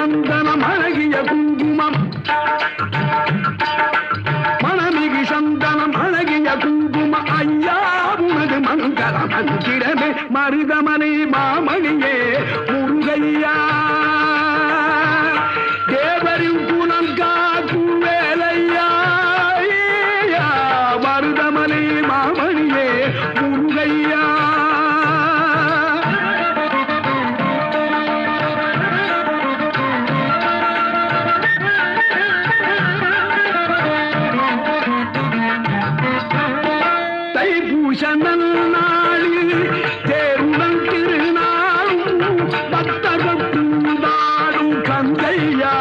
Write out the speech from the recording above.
சந்தனம் அழகிய குங்குமம் மணமிகு சந்தனம் அழகிய குங்குமம் ஐயா உனது மங்கள மந்திரமே மருதமனை மாமணியே முருகையா தேவரின் குணம் காக்கும் வேலையா மருதமனை மாமணியே முருகையா நாளில் தேருடன் திருநாளும் பக்தர்கள் நாடும் கந்தையா